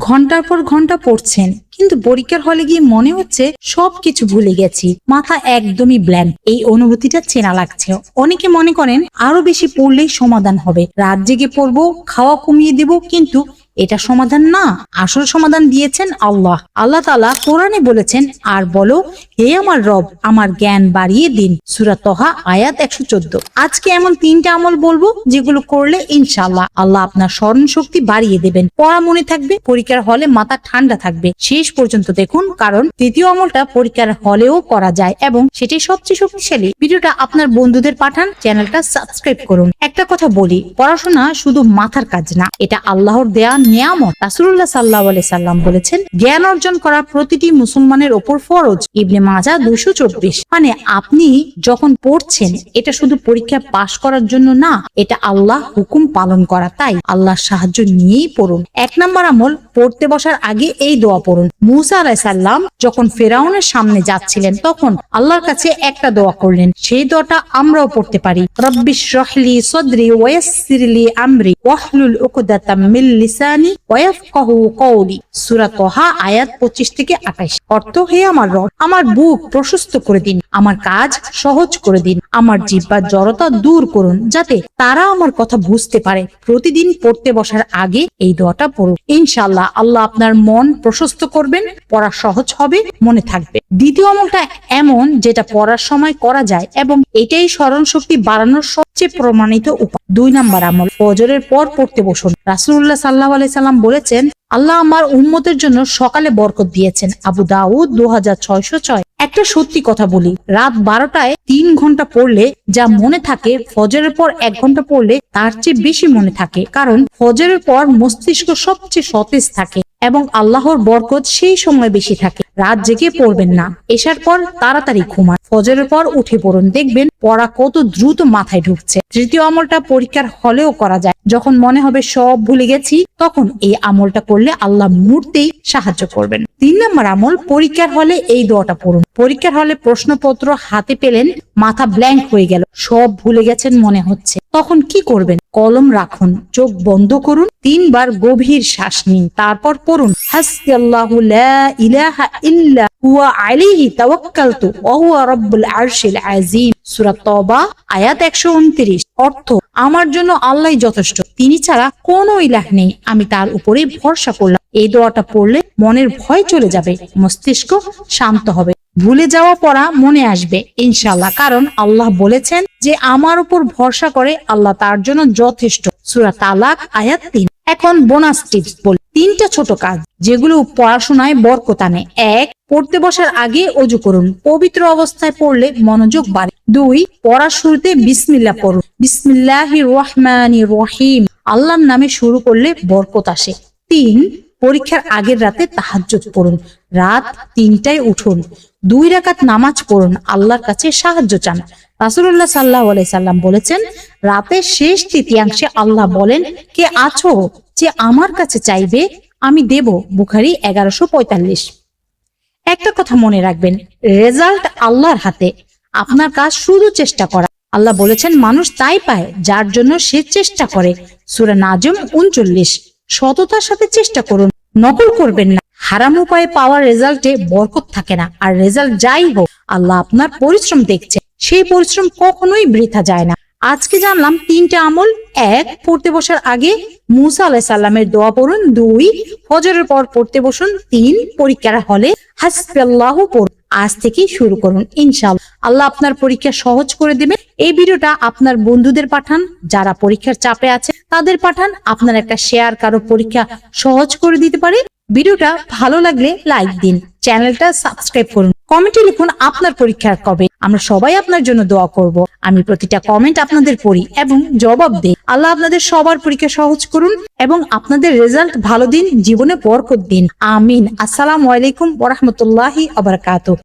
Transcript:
ঘন্টার পর ঘন্টা পড়ছেন, কিন্তু পরীক্ষার হলে গিয়ে মনে হচ্ছে সবকিছু ভুলে গেছি, মাথা একদমই ব্ল্যাঙ্ক। এই অনুভূতিটা চেনা লাগছে। অনেকে মনে করেন আরো বেশি পড়লেই সমাধান হবে, রাত জেগে পড়বো, খাওয়া কমিয়ে দেব, কিন্তু এটা সমাধান না। আসল সমাধান দিয়েছেন আল্লাহ। আল্লাহ তাআলা কোরআনে বলেছেন, আর বলো, হে আমার রব, আমার জ্ঞান বাড়িয়ে দিন। সূরা তহা আয়াত 114। আজকে এমন 3টা আমল বলবো যেগুলো করলে ইনশাআল্লাহ আল্লাহ আপনার স্মরণ শক্তি বাড়িয়ে দেবেন, পড়া মনে থাকবে, পরীক্ষার হলে মাথা ঠান্ডা থাকবে। শেষ পর্যন্ত দেখুন, কারণ তৃতীয় আমলটা পরীক্ষার হলেও করা যায় এবং সেটাই সবচেয়ে শক্তিশালী। ভিডিওটা আপনার বন্ধুদের পাঠান, চ্যানেলটা সাবস্ক্রাইব করুন। একটা কথা বলি, পড়াশোনা শুধু মাথার কাজ না, এটা আল্লাহর দেয়া নিয়ামত। রাসূলুল্লাহ সাল্লাল্লাহু আলাইহি সাল্লাম বলেছেন, জ্ঞান অর্জন করা প্রতিটি মুসলমানের ওপর ফরজ। ইবনে মাজাহ 224। মানে আপনি যখন পড়ছেন, এটা শুধু পরীক্ষা পাশ করার জন্য না, এটা আল্লাহ হুকুম পালন করা। তাই আল্লাহর সাহায্য নিয়েই পড়ুন। 1 নম্বর আমল, পড়তে বসার আগে এই দোয়া পড়ুন। মূসা আলাইহিস সালাম যখন ফেরাউনের সামনে যাচ্ছিলেন, তখন আল্লাহর কাছে একটা দোয়া করলেন। সেই দোয়াটা আমরাও পড়তে পারি। রব্বিশ রাহলি সদরি ওয়ায়াসসিরলি আমরি ওয়াহলুল উকদাতাম মিন লিসানি ওয়াফকাহু কওলি। সূরা তহা আয়াত 25 থেকে 28। অর্থ, হে আমার রব, আমার বুক প্রশস্ত করে দিন, আমার কাজ সহজ করে দিন, আমার জিহ্বার জড়তা দূর করুন, যাতে তারা আমার কথা বুঝতে পারে। প্রতিদিন পড়তে বসার আগে এই দোয়াটা পড়ুন। ইনশাআল্লাহ আল্লাহ আপনার মন প্রশস্ত করবেন, পড়া সহজ হবে, মনে থাকবে। দ্বিতীয় আমলটা এমন যেটা পড়ার সময় করা যায় এবং এটাই স্মরণ শক্তি বাড়ানোর সবচেয়ে প্রমাণিত উপায়। 2 নম্বর আমল, ফজরের পর পড়তে বসুন। রাসূলুল্লাহ সাল্লাল্লাহু আলাইহি সাল্লাম বলেছেন, আল্লাহ আমার উম্মতের জন্য সকালে বরকত দিয়েছেন। আবু দাউদ 2606। একটা সত্যি কথা বলি, রাত 12টায় 3 ঘন্টা পড়লে যা মনে থাকে, ফজরের পর 1 ঘন্টা পড়লে তার চেয়ে বেশি মনে থাকে। কারণ ফজরের পর মস্তিষ্ক সবচেয়ে সতেজ থাকে এবং আল্লাহর বরকত সেই সময় বেশি থাকে। রাত জেগে পড়বেন না, এশার পর তাড়াতাড়ি ঘুমান, ফজরের পর উঠে পড়ুন, দেখবেন পড়া কত দ্রুত মাথায় ঢুকছে। তৃতীয় আমলটা পরীক্ষার হলেও করা যায়। যখন মনে হবে সব ভুলে গেছি, তখন এই আমলটা করলে আল্লাহ মুহূর্তেই সাহায্য করবেন। 3 নম্বর আমল, পরীক্ষার হলে এই দোয়াটা পড়ুন। পরীক্ষার হলে প্রশ্নপত্র হাতে পেলেন, মাথা ব্ল্যাঙ্ক হয়ে গেল, সব ভুলে গেছেন মনে হচ্ছে, তখন কি করবেন? কলম রাখুন, চোখ বন্ধ করুন, 3 বার গভীর শ্বাস নিন, তারপর পড়ুন, হাসবিয়াল্লাহু লা ইলাহা ইল্লা হুয়া আলাইহি তাওয়াক্কালতু ওয়া হুয়া রাব্বুল আরশিল আযীম। সূরা তওবা আয়াত 129। অর্থ, আমার জন্য আল্লাহই যথেষ্ট, তিনি ছাড়া কোনো ইলাহ নেই, আমি তার উপরেই ভরসা করলাম। এই দোয়াটা পড়লে মনের ভয় চলে যাবে, মস্তিষ্ক শান্ত হবে, ভুলে যাওয়া পড়া মনে আসবে ইনশাআল্লাহ। কারণ আল্লাহ বলেছেন যে আমার উপর ভরসা করে, আল্লাহ তার জন্য যথেষ্ট। সূরা তালাক আয়াত 3। এখন বোনাস টিপস বলি। 3টা ছোট কাজ যেগুলো পড়াশোনায় বরকত আনে। 1, পড়তে বসার আগে ওযু করুন, পবিত্র অবস্থায় পড়লে মনোযোগ বাড়ে। 2, পড়ার শুরুতে বিসমিল্লাহ পড়ুন, বিসমিল্লাহির রহমানির রহিম, আল্লাহর নামে শুরু করলে বরকত আসে। 3, পরীক্ষার আগের রাতে তাহাজ্জুদ পড়ুন, রাত 3টায় উঠুন, 2 রাকাত নামাজ পড়ুন, আল্লাহর কাছে সাহায্য চান। রাসূলুল্লাহ সাল্লাল্লাহু আলাইহি সাল্লাম বলেছেন, রাতের শেষ তৃতীয়াংশে আল্লাহ বলেন, কে আছো যে আমার কাছে চাইবে, আমি দেব। বুখারী 1145। একটা কথা মনে রাখবেন, রেজাল্ট আল্লাহর হাতে, আপনার কাজ শুধু চেষ্টা করা। আল্লাহ বলেছেন, মানুষ তাই পায় যার জন্য সে চেষ্টা করে। সূরা নাজম 39। সততার সাথে চেষ্টা করুন, নকল করবেন না। হারাম উপায়ে পাওয়া রেজাল্টে বরকত থাকে না। আর রেজাল্ট যাই হোক, আল্লাহ আপনার পরিশ্রম দেখছে, সেই পরিশ্রম কখনোই বৃথা যায় না। আজকে জানলাম 3টা আমল। 1, পড়তে বসার আগে মূসা আলাইহিস সালামের দোয়া পড়ুন। 2, ফজরের পর পড়তে বসুন। 3, পরীক্ষার হলে হাসবিয়াল্লাহু পড়ুন। আজ থেকেই শুরু করুন, ইনশাআল্লাহ আল্লাহ আপনার পরীক্ষা সহজ করে দিবেন। এই ভিডিওটা আপনার বন্ধুদের পাঠান, যারা পরীক্ষার চাপে আছে তাদের পাঠান। আপনার একটা শেয়ার কারো পরীক্ষা সহজ করে দিতে পারে। ভিডিওটা ভালো লাগলে লাইক দিন, চ্যানেলটা সাবস্ক্রাইব করুন, কমেন্টে লিখুন আপনার পরীক্ষার কবে। আমরা সবাই আপনার জন্য দোয়া করব। আমি প্রতিটা কমেন্ট আপনাদের পড়ি এবং জবাব দেই। আল্লাহ আপনাদের সবার পরীক্ষা সহজ করুন এবং আপনাদের রেজাল্ট ভালো দিন, জীবনে বরকত দিন। আমিন। আসসালামু আলাইকুম ওয়া রাহমাতুল্লাহি ওয়া বারাকাতুহু।